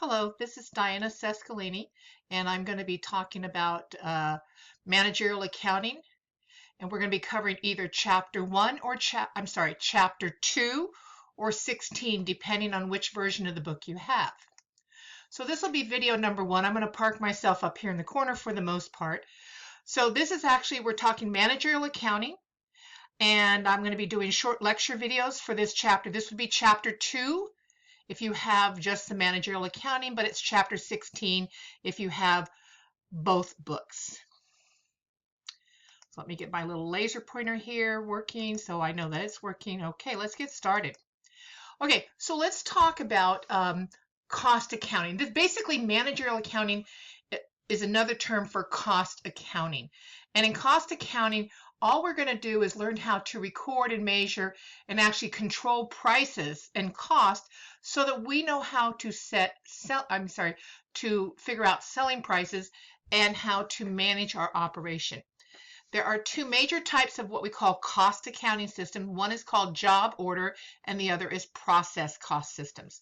Hello, this is Diana Sescalini, and I'm going to be talking about managerial accounting, and we're going to be covering either Chapter 1 or Chapter 2 or 16, depending on which version of the book you have. So this will be video number 1. I'm going to park myself up here in the corner for the most part. So this is actually, we're talking managerial accounting, and I'm going to be doing short lecture videos for this chapter. This would be Chapter 2. If you have just the managerial accounting, but it's Chapter 16 if you have both books. So let me get my little laser pointer here working so I know that it's working. Okay, let's get started. Okay, so let's talk about cost accounting. This basically managerial accounting is another term for cost accounting. And in cost accounting, all we're going to do is learn how to record and measure and actually control prices and cost so that we know how to to figure out selling prices and how to manage our operation. There are two major types of what we call cost accounting systems. One is called job order and the other is process cost systems.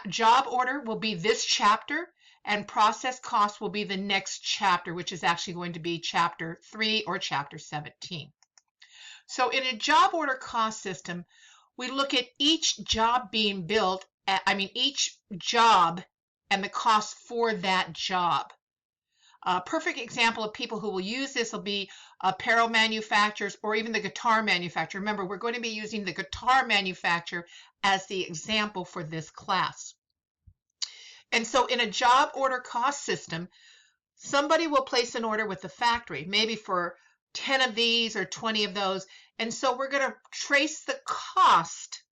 Job order will be this chapter, and process cost will be the next chapter, which is actually going to be Chapter 3 or Chapter 17. So in a job order cost system, we look at each job being built, each job and the cost for that job. A perfect example of people who will use this will be apparel manufacturers or even the guitar manufacturer. Remember, we're going to be using the guitar manufacturer as the example for this class. And so in a job order cost system, somebody will place an order with the factory, maybe for 10 of these or 20 of those. And so we're going to trace the cost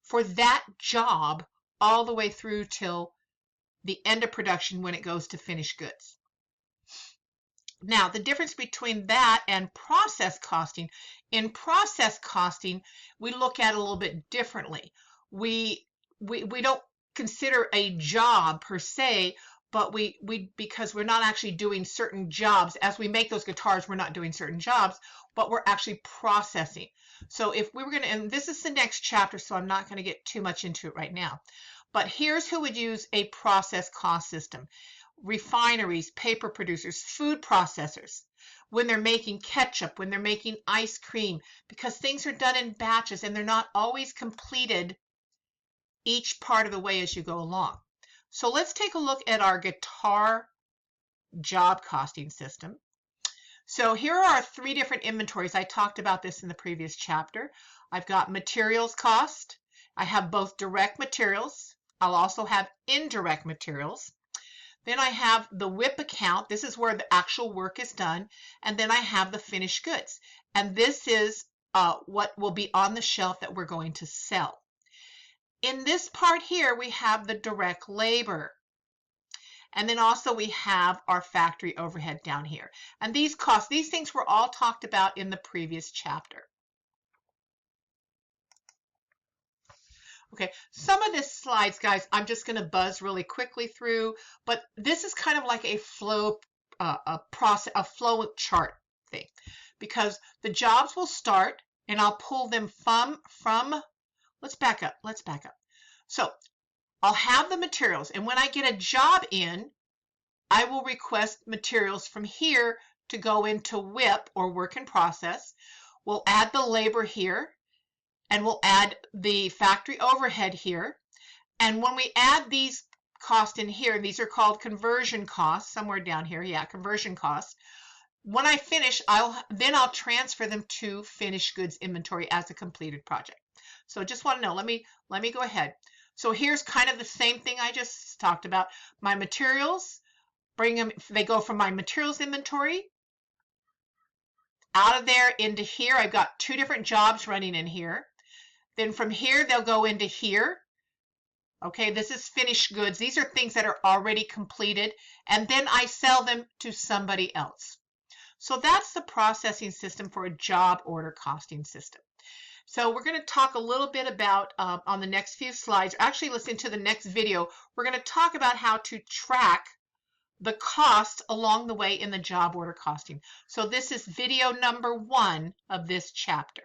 for that job all the way through till the end of production when it goes to finished goods. Now, the difference between that and process costing, in process costing, we look at it a little bit differently. We don't consider a job per se, but because we're not actually doing certain jobs. As we make those guitars, we're not doing certain jobs, but we're actually processing. So if we were going to, and this is the next chapter, so I'm not going to get too much into it right now, but here's who would use a process cost system. Refineries, paper producers, food processors, when they're making ketchup, when they're making ice cream, because things are done in batches and they're not always completed each part of the way as you go along. So let's take a look at our guitar job costing system. So here are our 3 different inventories. I talked about this in the previous chapter. I've got materials cost. I have both direct materials. I'll also have indirect materials. Then I have the WIP account. This is where the actual work is done. And then I have the finished goods. And this is what will be on the shelf that we're going to sell. In this part here, we have the direct labor. And then also we have our factory overhead down here. And these costs, these things were all talked about in the previous chapter. Okay, some of this slides, guys, I'm just going to buzz really quickly through, but this is kind of like a flow flow chart thing, because the jobs will start, and I'll pull them from. Let's back up. So I'll have the materials, and when I get a job in, I will request materials from here to go into WIP or work in process. We'll add the labor here. And we'll add the factory overhead here. And when we add these costs in here, these are called conversion costs, somewhere down here, yeah, conversion costs. When I finish, I'll transfer them to finished goods inventory as a completed project. So just want to know, let me go ahead. So here's kind of the same thing I just talked about. My materials, they go from my materials inventory out of there into here. I've got 2 different jobs running in here. Then from here, they'll go into here. Okay, this is finished goods. These are things that are already completed. And then I sell them to somebody else. So that's the processing system for a job order costing system. So we're going to talk a little bit about, on the next few slides, actually listen to the next video, we're going to talk about how to track the cost along the way in the job order costing. So this is video number 1 of this chapter.